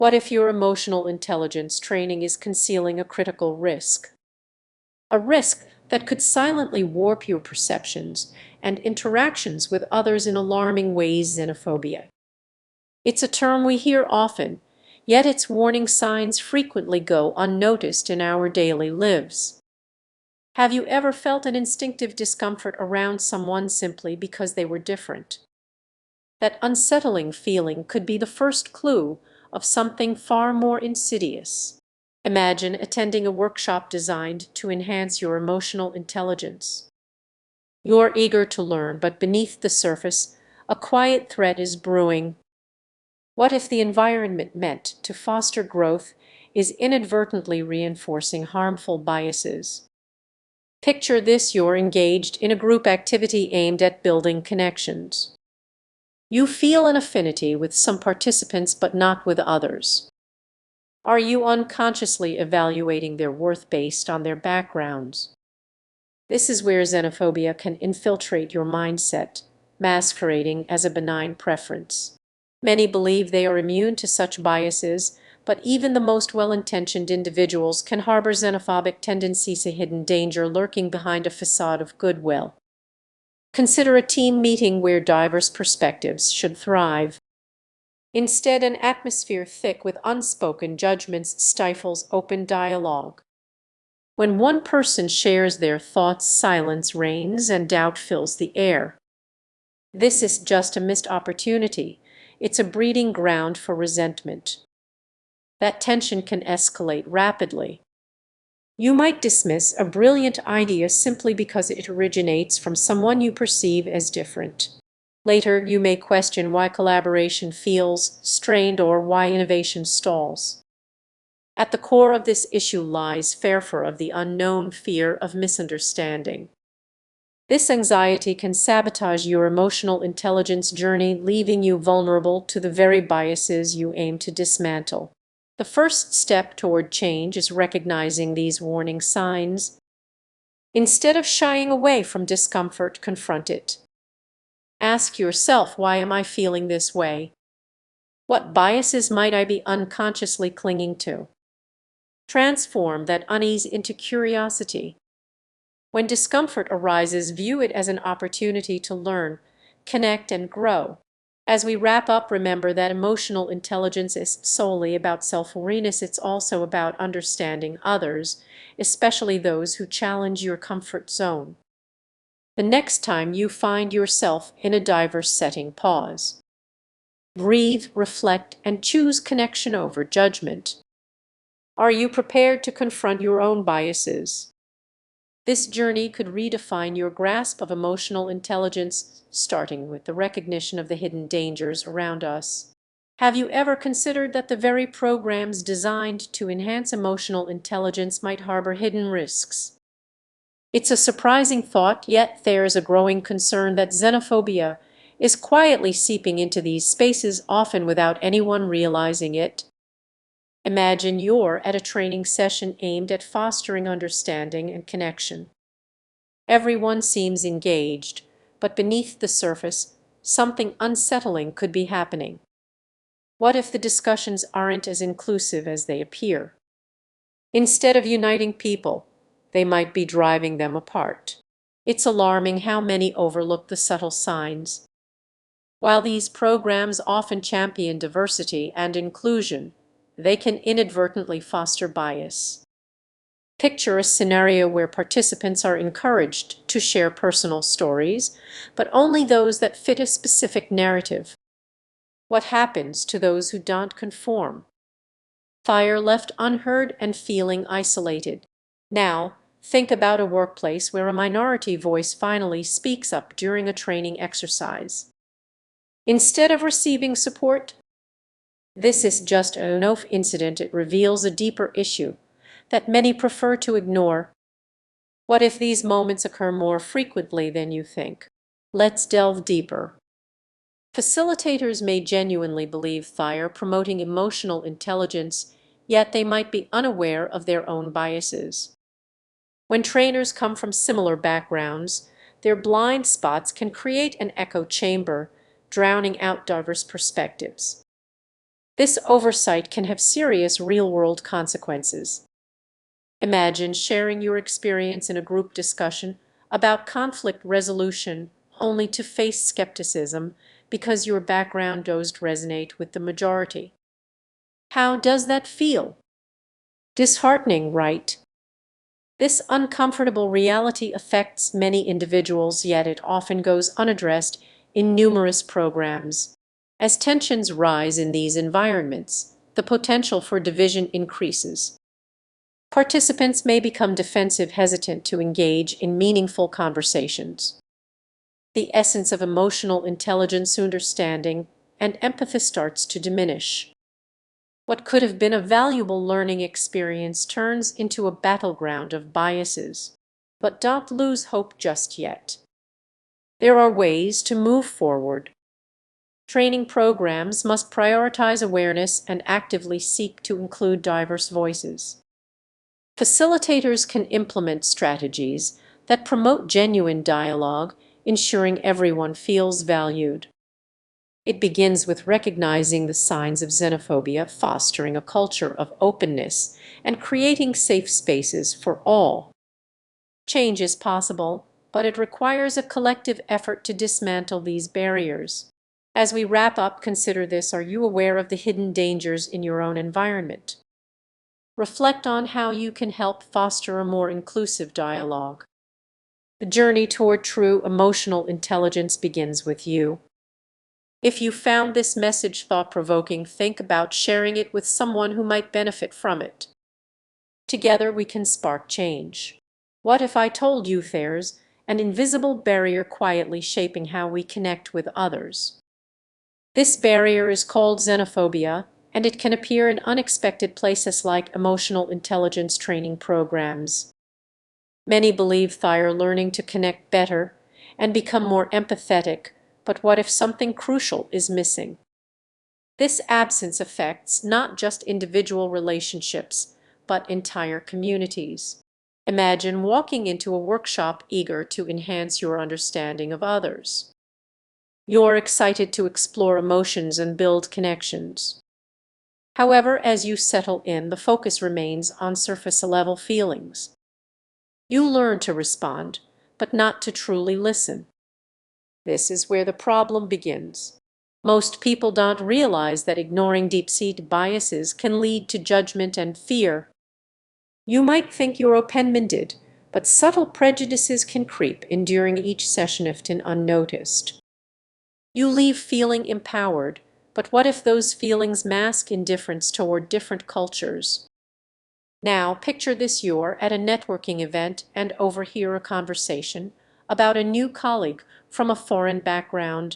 What if your emotional intelligence training is concealing a critical risk? A risk that could silently warp your perceptions and interactions with others in alarming ways. Xenophobia. It's a term we hear often, yet its warning signs frequently go unnoticed in our daily lives. Have you ever felt an instinctive discomfort around someone simply because they were different? That unsettling feeling could be the first clue of something far more insidious. Imagine attending a workshop designed to enhance your emotional intelligence. You're eager to learn, but beneath the surface, a quiet threat is brewing. What if the environment meant to foster growth is inadvertently reinforcing harmful biases? Picture this: you're engaged in a group activity aimed at building connections. You feel an affinity with some participants but not with others. Are you unconsciously evaluating their worth based on their backgrounds? This is where xenophobia can infiltrate your mindset, masquerading as a benign preference. Many believe they are immune to such biases, but even the most well-intentioned individuals can harbor xenophobic tendencies, a hidden danger lurking behind a facade of goodwill. Consider a team meeting where diverse perspectives should thrive. Instead, an atmosphere thick with unspoken judgments stifles open dialogue. When one person shares their thoughts, silence reigns and doubt fills the air. This is just a missed opportunity. It's a breeding ground for resentment. That tension can escalate rapidly. You might dismiss a brilliant idea simply because it originates from someone you perceive as different. Later, you may question why collaboration feels strained or why innovation stalls. At the core of this issue lies fear of the unknown, fear of misunderstanding. This anxiety can sabotage your emotional intelligence journey, leaving you vulnerable to the very biases you aim to dismantle. The first step toward change is recognizing these warning signs. Instead of shying away from discomfort, confront it. Ask yourself, why am I feeling this way? What biases might I be unconsciously clinging to? Transform that unease into curiosity. When discomfort arises, view it as an opportunity to learn, connect, and grow. As we wrap up, remember that emotional intelligence isn't solely about self-awareness, it's also about understanding others, especially those who challenge your comfort zone. The next time you find yourself in a diverse setting, pause. Breathe, reflect, and choose connection over judgment. Are you prepared to confront your own biases? This journey could redefine your grasp of emotional intelligence, starting with the recognition of the hidden dangers around us. Have you ever considered that the very programs designed to enhance emotional intelligence might harbor hidden risks? It's a surprising thought, yet there's a growing concern that xenophobia is quietly seeping into these spaces, often without anyone realizing it. Imagine you're at a training session aimed at fostering understanding and connection. Everyone seems engaged, but beneath the surface, something unsettling could be happening. What if the discussions aren't as inclusive as they appear? Instead of uniting people, they might be driving them apart. It's alarming how many overlook the subtle signs. While these programs often champion diversity and inclusion, they can inadvertently foster bias. Picture a scenario where participants are encouraged to share personal stories, but only those that fit a specific narrative. What happens to those who don't conform? Fire left unheard and feeling isolated. Now, think about a workplace where a minority voice finally speaks up during a training exercise. Instead of receiving support, this is just a one-off incident. It reveals a deeper issue that many prefer to ignore. What if these moments occur more frequently than you think? Let's delve deeper. Facilitators may genuinely believe they are promoting emotional intelligence, yet they might be unaware of their own biases. When trainers come from similar backgrounds, their blind spots can create an echo chamber, drowning out diverse perspectives. This oversight can have serious real-world consequences. Imagine sharing your experience in a group discussion about conflict resolution only to face skepticism because your background doesn't resonate with the majority. How does that feel? Disheartening, right? This uncomfortable reality affects many individuals, yet it often goes unaddressed in numerous programs. As tensions rise in these environments, the potential for division increases. Participants may become defensive, hesitant to engage in meaningful conversations. The essence of emotional intelligence, understanding, and empathy starts to diminish. What could have been a valuable learning experience turns into a battleground of biases. But don't lose hope just yet. There are ways to move forward. Training programs must prioritize awareness and actively seek to include diverse voices. Facilitators can implement strategies that promote genuine dialogue, ensuring everyone feels valued. It begins with recognizing the signs of xenophobia, fostering a culture of openness, and creating safe spaces for all. Change is possible, but it requires a collective effort to dismantle these barriers. As we wrap up, consider this: are you aware of the hidden dangers in your own environment? Reflect on how you can help foster a more inclusive dialogue. The journey toward true emotional intelligence begins with you. If you found this message thought-provoking, think about sharing it with someone who might benefit from it. Together we can spark change. What if I told you there's an invisible barrier quietly shaping how we connect with others? This barrier is called xenophobia, and it can appear in unexpected places like emotional intelligence training programs. Many believe they are learning to connect better and become more empathetic, but what if something crucial is missing? This absence affects not just individual relationships, but entire communities. Imagine walking into a workshop eager to enhance your understanding of others. You're excited to explore emotions and build connections. However, as you settle in, the focus remains on surface-level feelings. You learn to respond, but not to truly listen. This is where the problem begins. Most people don't realize that ignoring deep-seated biases can lead to judgment and fear. You might think you're open-minded, but subtle prejudices can creep in during each session if unnoticed. You leave feeling empowered, but what if those feelings mask indifference toward different cultures? Now, picture this: you're at a networking event and overhear a conversation about a new colleague from a foreign background.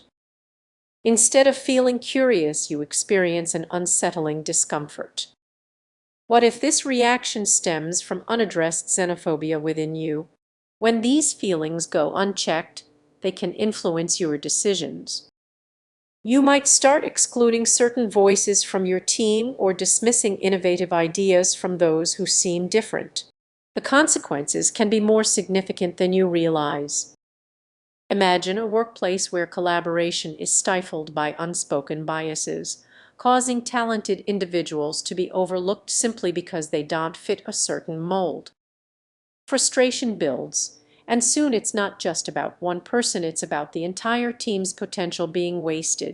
Instead of feeling curious, you experience an unsettling discomfort. What if this reaction stems from unaddressed xenophobia within you? When these feelings go unchecked, they can influence your decisions. You might start excluding certain voices from your team or dismissing innovative ideas from those who seem different. The consequences can be more significant than you realize. Imagine a workplace where collaboration is stifled by unspoken biases, causing talented individuals to be overlooked simply because they don't fit a certain mold. Frustration builds, and soon it's not just about one person, it's about the entire team's potential being wasted.